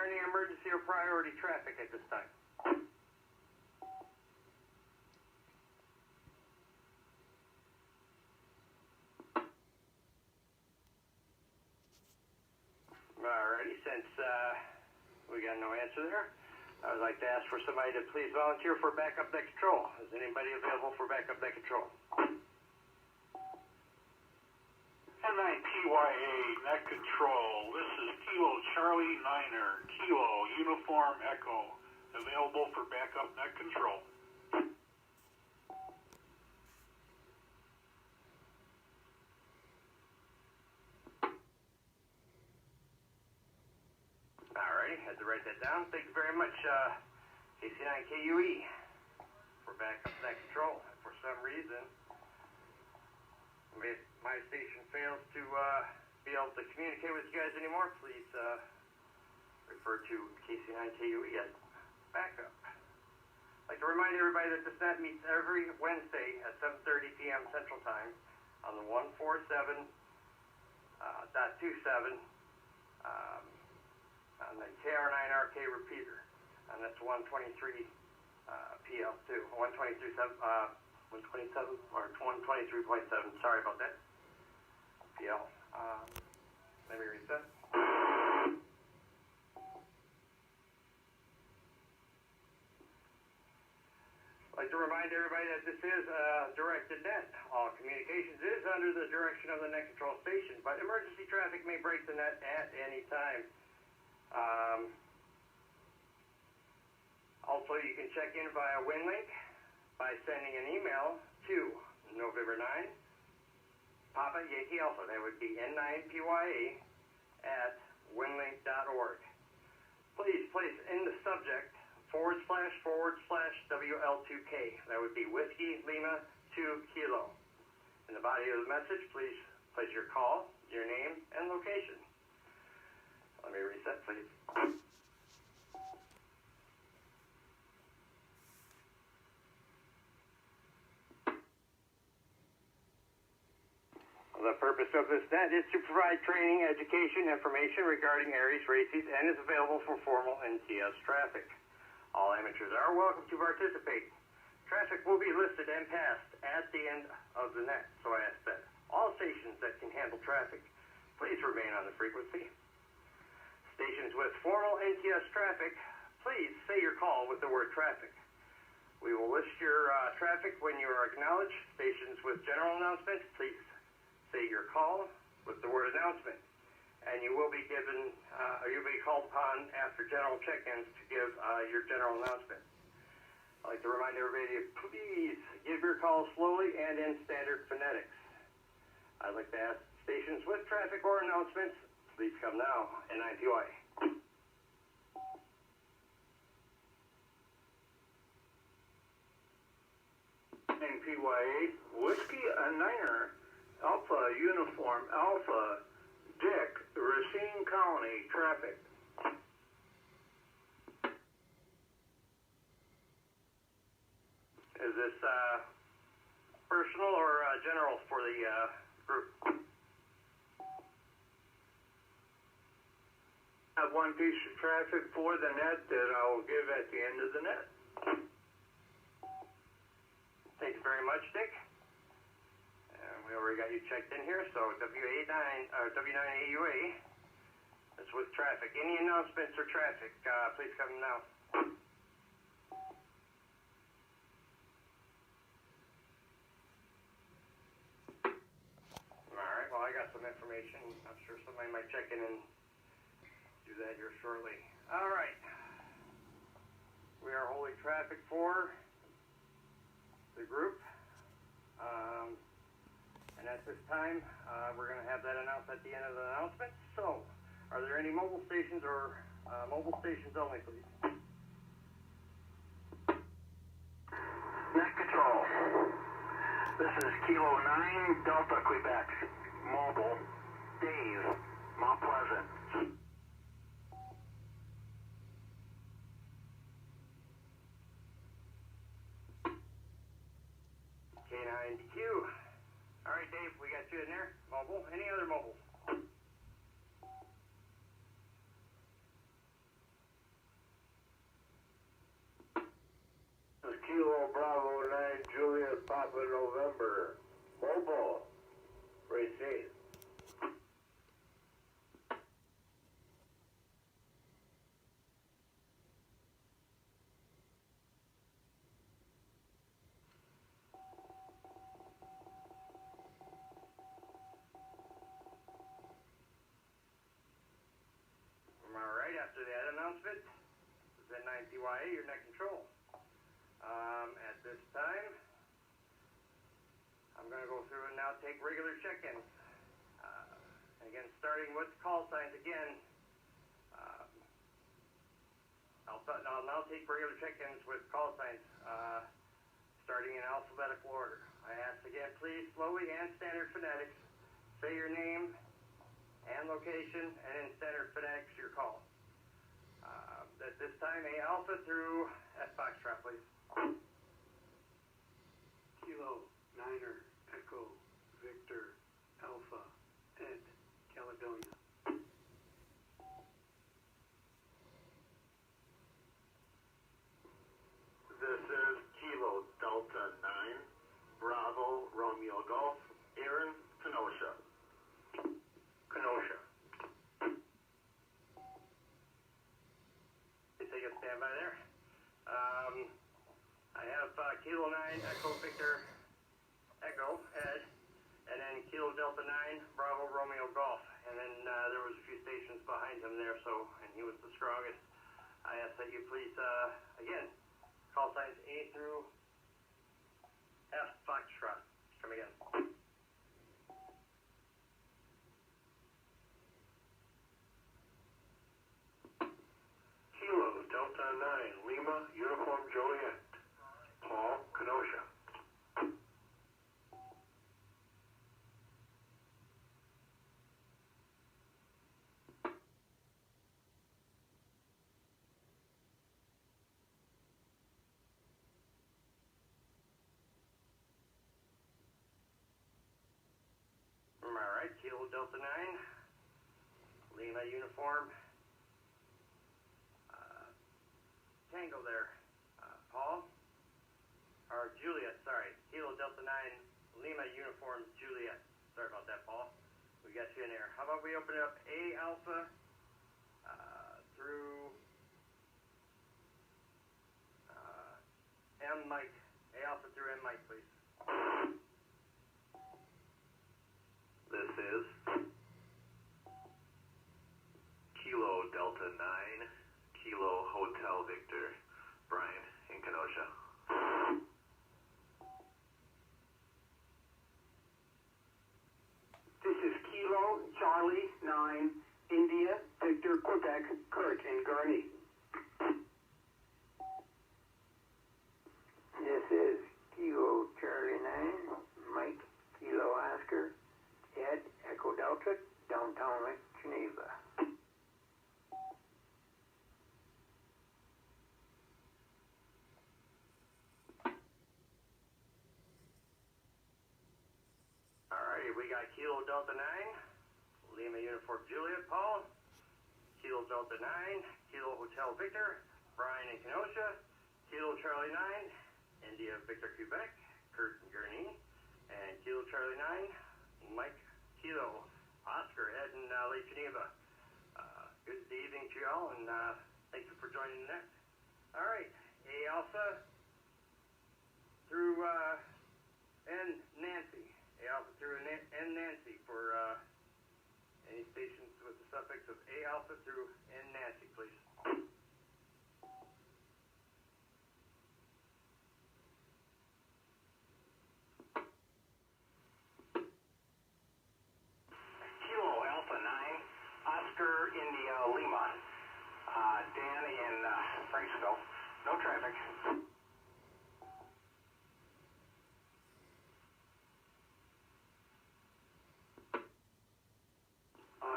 any emergency or priority traffic at this time? Alrighty, since we got no answer there, I would like to ask for somebody to please volunteer for backup net control. Is anybody available for backup net control? N9PYA net control. This is Kilo Charlie Niner, Kilo Uniform Echo, available for backup net control. Alrighty, had to write that down. Thank you very much, KC9KUE, for backup net control. For some reason, if my station fails to be able to communicate with you guys anymore, please refer to KC9KUE as backup. I'd like to remind everybody that this net meets every Wednesday at 7:30 p.m. Central Time on the 147.27 on the KR9RK repeater, and that's 123 PL2, 123.7 or 123.7. Sorry about that. PL. Let me reset. I'd like to remind everybody that this is directed net. All communications is under the direction of the net control station, but emergency traffic may break the net at any time. Also, you can check in via WinLink by sending an email to November 9, Papa Yankee Alpha. That would be N9PYA at winlink.org. Please place in the subject // WL2K. That would be Whiskey Lima 2 Kilo. In the body of the message, please place your call, your name, and location. Let me reset, please. The purpose of this net is to provide training, education, information regarding ARES races, and is available for formal NTS traffic. All amateurs are welcome to participate. Traffic will be listed and passed at the end of the net, so I ask that all stations that can handle traffic please remain on the frequency. Stations with formal NTS traffic, please say your call with the word traffic. We will list your traffic when you are acknowledged. Stations with general announcements, please say your call with the word announcement, and you will be given, you'll be called upon after general check-ins to give your general announcement. I'd like to remind everybody to please give your call slowly and in standard phonetics. I'd like to ask stations with traffic or announcements, please come now, N9PYA. NPYA, Whiskey Niner, Alpha Uniform Alpha, Dick, Racine Colony, traffic. Is this personal or general for the group? I have one piece of traffic for the net that I will give at the end of the net. Thank you very much, Dick. We already got you checked in here, so W9AUA is with traffic. Any announcements or traffic, please come now. Alright, well I got some information. I'm sure somebody might check in and do that here shortly. Alright. We are holding traffic for the group. And at this time, we're going to have that announced at the end of the announcement. So, are there any mobile stations or mobile stations only, please? Net control. This is Kilo 9 Delta Quebec. Mobile. Dave. Mount Pleasant. K9DQ. All right, Dave, we got you in there. Mobile. Any other mobile? announcement. This is N9CYA, your net control. At this time, I'm going to go through and now take regular check-ins. Again, starting with call signs again. I'll now take regular check-ins with call signs, starting in alphabetical order. I ask again, please, slowly and standard phonetics, say your name and location, and in standard phonetics, your call. At this time, A Alpha through F Foxtrot, please. Kilo, Niner, Echo, Victor, Alpha, Ed, Caledonia. This is Kilo Delta 9, Bravo, Romeo Golf, Aaron, Kenosha. Kenosha. Take a standby there. I have Kilo 9, Echo Victor, Echo, Ed, and then Kilo Delta 9, Bravo, Romeo Golf. And then there was a few stations behind him there, and he was the strongest. I ask that you please, again, call signs A through F Foxtrot. Come again. Kilo Delta 9, Lima, Uniform Joliet, Paul, Kenosha. Alright, Kilo Delta 9, Lima Uniform, Tango there, Paul, or Juliet, sorry, Kilo Delta 9, Lima Uniform Juliet. Sorry about that, Paul. We got you in there. How about we open up A Alpha through M Mike. A Alpha through M Mike, please. This is Kilo Delta 9, Kilo Hotel Victor, Brian in Kenosha. This is Kilo, Charlie, 9, India, Victor, Quebec, Kurt in Gurney. This is Kilo, Charlie, 9, Mike, Kilo, Oscar, Ed, Echo Delta, downtown Lake Geneva. Alrighty, we got Kilo Delta 9, Lima Uniform Juliet, Paul, Kilo Delta 9, Kilo Hotel Victor, Brian in Kenosha, Kilo Charlie 9, India Victor Quebec, Kurt in Gurney, and Kilo Charlie 9, Mike Kilo, Oscar, Ed in Lake Geneva. Good evening to y'all, and thank you for joining the net. Alright, A Alpha through N Nancy. A Alpha through N Nancy for any stations with the suffix of A Alpha through N Nancy, please. Kilo Alpha 9, Oscar India Lima, Dan in Franksville. No traffic.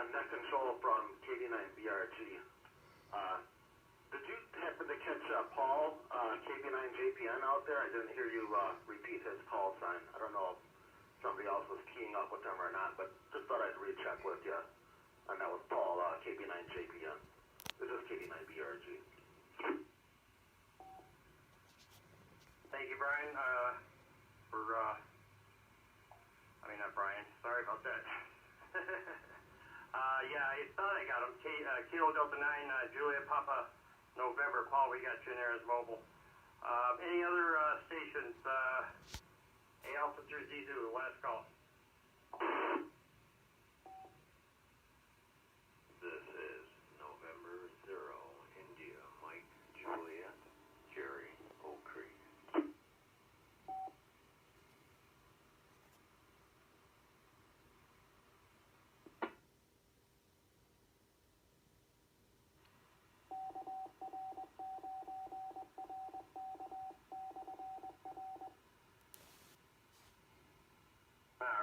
Net control from KB9BRG. Did you happen to catch Paul, KB9JPN out there? I didn't hear you repeat his call sign. I don't know if somebody else was keying up with him or not, but just thought I'd recheck with you. And that was Paul, KB9JPN. This is KB9BRG. Thank you, Brian, not Brian. Sorry about that. Yeah, I thought I got him. Kilo Delta 9, Juliet Papa, November. Paul, we got you in there as mobile. Any other stations? A Alpha through Z2, last call. This is November 0,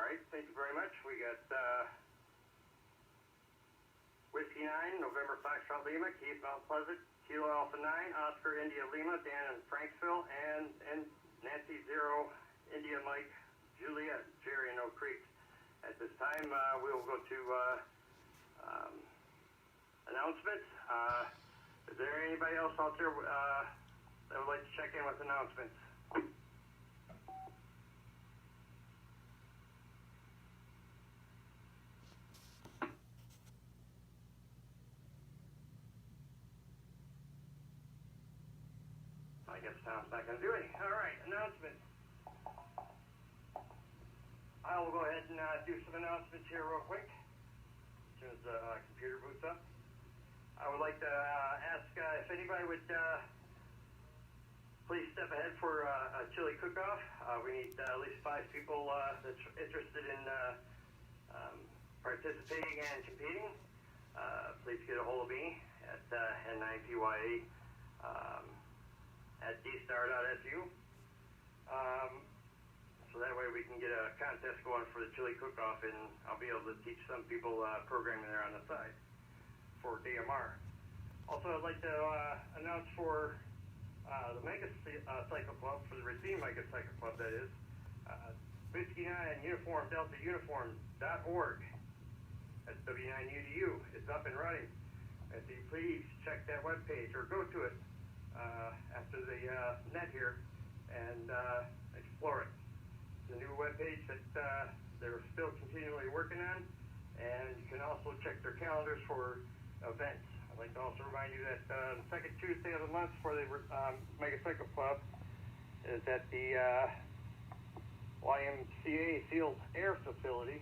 right, thank you very much. We got Whiskey 9, November Foxtrot Lima, Keith Mount Pleasant, Kilo Alpha 9, Oscar India Lima, Dan in Franksville, and Nancy 0, India Mike, Juliet, Jerry in Oak Creek. At this time, we will go to announcements. Is there anybody else out there that would like to check in with announcements? I guess Tom's not going to do any. All right, announcements. I will go ahead and do some announcements here real quick as soon as the computer boots up. I would like to ask if anybody would please step ahead for a chili cook-off. We need at least 5 people that's interested in participating and competing. Please get a hold of me at N9PYA at dstar.su. So that way we can get a contest going for the chili cook-off, and I'll be able to teach some people programming there on the side for DMR. Also, I'd like to announce for the Mega Cycle Club, for the Racine Mega Cycle Club, that is, Whiskey 9 Uniform Delta Uniform.org. That's W9UDU. It's up and running. If you please check that webpage or go to it after the net here and explore it. It's a new webpage that they're still continually working on, and you can also check their calendars for events. I'd like to also remind you that the second Tuesday of the month for the Mega Cycle Club is at the YMCA Field Air Facility.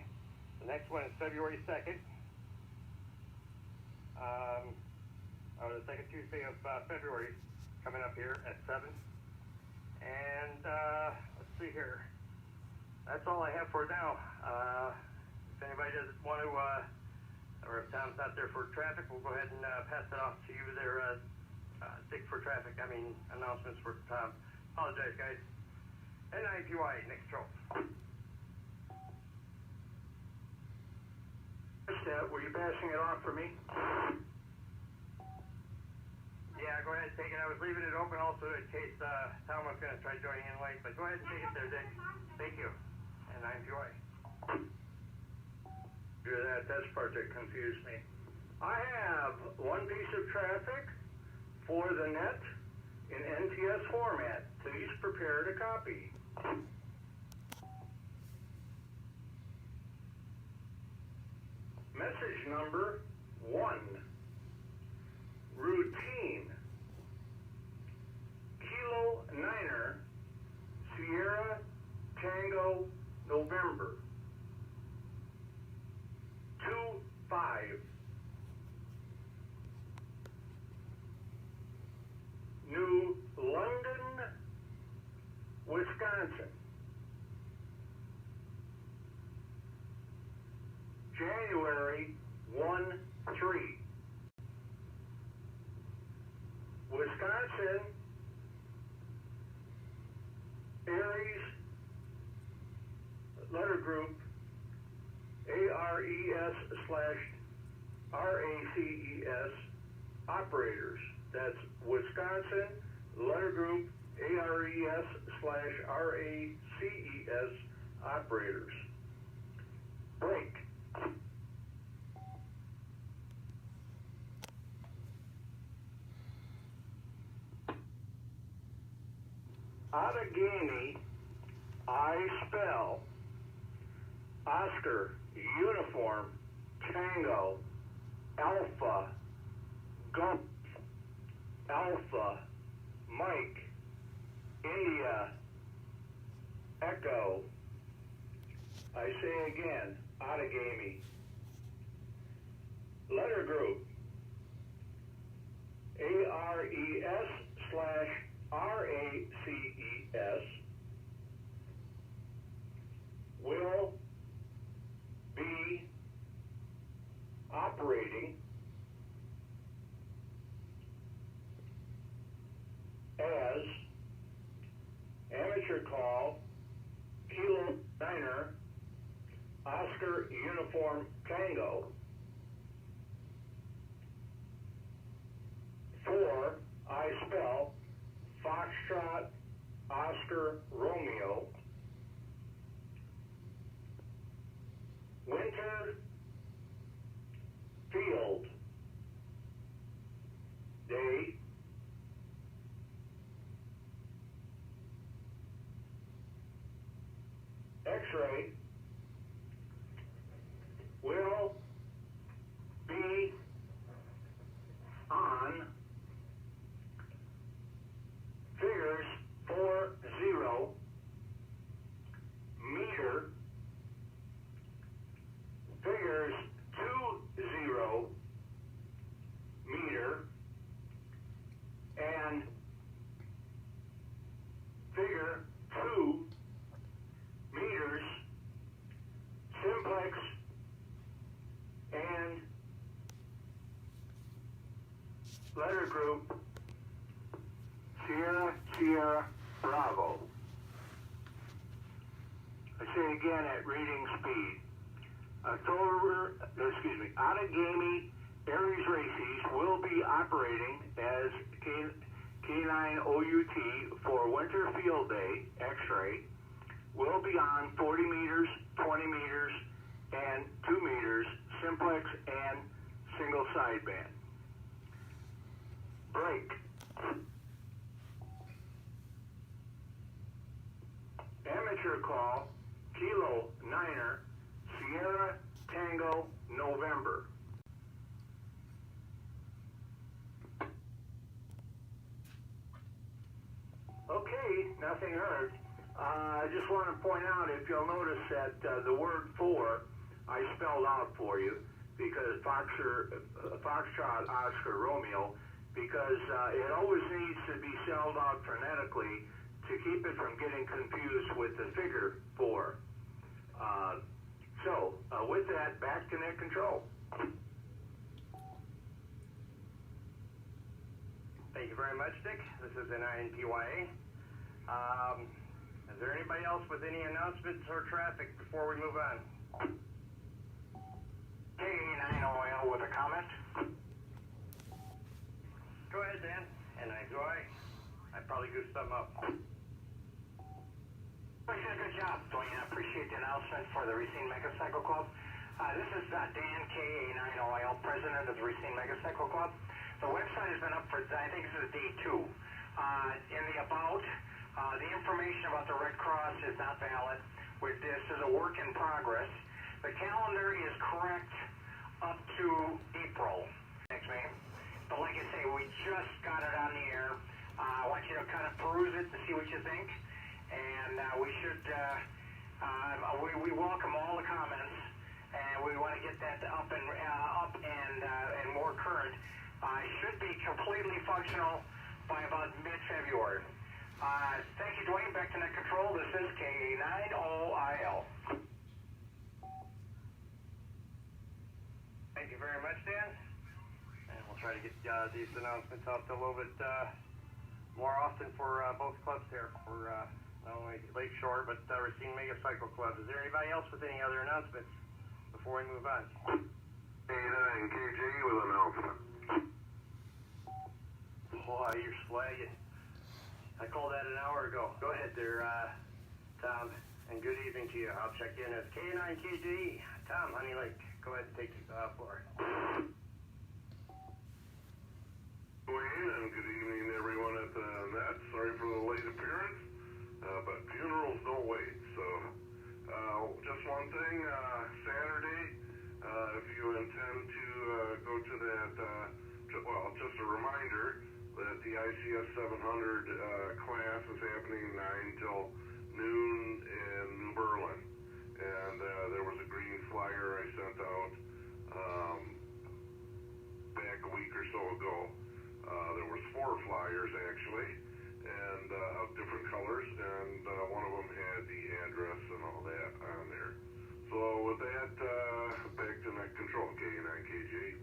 The next one is February 2nd. The second Tuesday of February, coming up here at 7. And let's see here. That's all I have for now. If anybody doesn't want to, or if Tom's not there for traffic, we'll go ahead and pass it off to you there, Dick for traffic. I mean, announcements for Tom. Apologize, guys. N9PY, next show. Were you passing it on for me? Yeah, go ahead and take it. I was leaving it open also in case Tom was going to try joining in late, but go ahead and take it there, Dick. Thank you. And I enjoy. That's the part that confused me. I have one piece of traffic for the net in NTS format. Please prepare to copy. Message number 1. Routine. Kilo Niner, Sierra Tango November. 2-5. New London, Wisconsin. January 1-3. Wisconsin, ARES, letter group, ARES/RACES, operators. That's Wisconsin, letter group, ARES/RACES, operators. Break. Outagamie, I spell Oscar, Uniform, Tango, Alpha, Golf, Alpha, Mike, India, Echo. I say again, Outagamie. Letter group, ARES/RACES, will be operating as amateur call Kilo Niner Oscar Uniform Tango. 4, I spell Foxtrot Oscar Romeo. Winter Field Day X-ray will be on figures 40 meter, figures 20 meter, and figure 2 meters, simplex, and letter group Sierra Sierra Bravo. I say again at reading speed. Outagamie ARES races will be operating as K9OUT for Winter Field Day X-ray. Will be on 40 meters, 20 meters, and 2 meters, simplex and single sideband. Break. Amateur call, Kilo Niner, Sierra Tango, November. Okay, nothing heard. I just want to point out, if you'll notice that the word "for" I spelled out for you, because Foxtrot Oscar Romeo, because it always needs to be spelled out phonetically to keep it from getting confused with the figure 4. With that, back to net control. Thank you very much, Dick. This is NINPYA. Is there anybody else with any announcements or traffic before we move on? K9OL with a comment. Go ahead, Dan. I probably goofed something up. You did a good job, Dwayne. I appreciate the announcement for the Racine Megacycle Club. This is Dan, K9OL, president of the Racine Megacycle Club. The website has been up for, I think this is day 2. In the about, the information about the Red Cross is not valid. This is a work in progress. The calendar is correct up to April next May. But like I say, we just got it on the air. I want you to kind of peruse it to see what you think. And we should, we welcome all the comments, and we want to get that up and more current. Should be completely functional by about mid-February. Thank you, Dwayne. Back to net control. This is K9OIL. Thank you very much, Dan. And we'll try to get these announcements out a little bit more often for both clubs here, for not only Lakeshore, but Racine Megacycle Club. Is there anybody else with any other announcements before we move on? K9KJ with announcement. Boy, you're swagging. I called that an hour ago. Go ahead there, Tom, and good evening to you. I'll check in as K9KJ. Tom, Honey Lake, go ahead and take the floor. Wayne, and good evening to everyone at the net. Sorry for the late appearance, but funerals don't wait. So, just one thing, Saturday, if you intend to go to that, just a reminder that the ICS 700 class is happening 9 till noon in New Berlin. And there was a green flyer I sent out back a week or so ago. There was 4 flyers actually, and of different colors, and one of them had the address and all that on there. So with that, back to net control, K9KJ.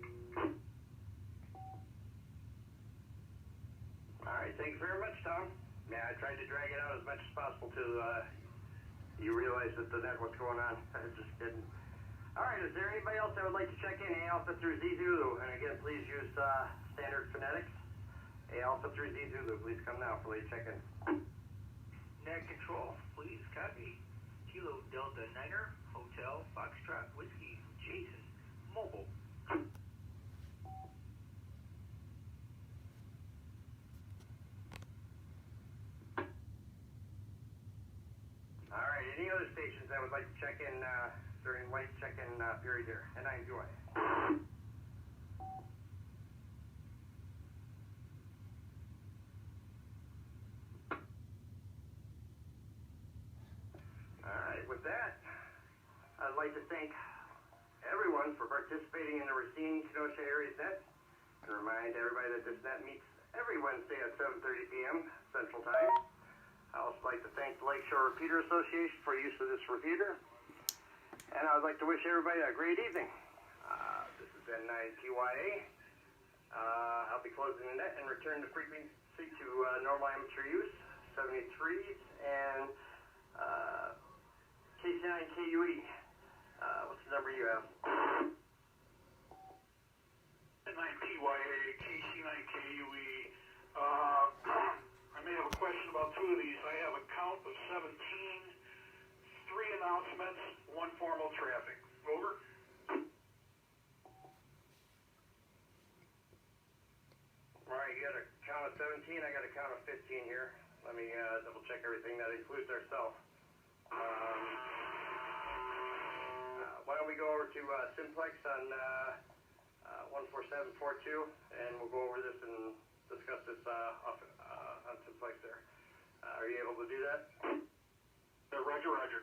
All right, thanks very much, Tom. Yeah, I tried to drag it out as much as possible to you realize that the net was going on. I just didn't. All right, is there anybody else that would like to check in? A Alpha through Z Zulu. And again, please use standard phonetics. A Alpha through Z Zulu. Please come now for late check-in. Net control, please copy. Kilo Delta Niner, Hotel Foxtrot Whiskey, Jason, mobile. All right, any other stations that would like to check in during light check-in period here? And I enjoy. All right, with that, I'd like to thank everyone for participating in the Racine Kenosha Areas Net. And remind everybody that this net meets every Wednesday at 7:30 p.m. Central Time. I also like to thank the Lakeshore Repeater Association for use of this repeater. And I would like to wish everybody a great evening. This has been PYA. I'll be closing the net and return the frequency to normal amateur use, 73s and KC9KUE. What's the number you have? 9PYA, KC9KUE. I may have a question about two of these. I have a count of 17, 3 announcements, 1 formal traffic. Over. All right, you got a count of 17. I got a count of 15 here. Let me double check everything that includes ourselves. Why don't we go over to Simplex on 14742, and we'll go over this and discuss this on Simplex there. Are you able to do that? Roger, roger.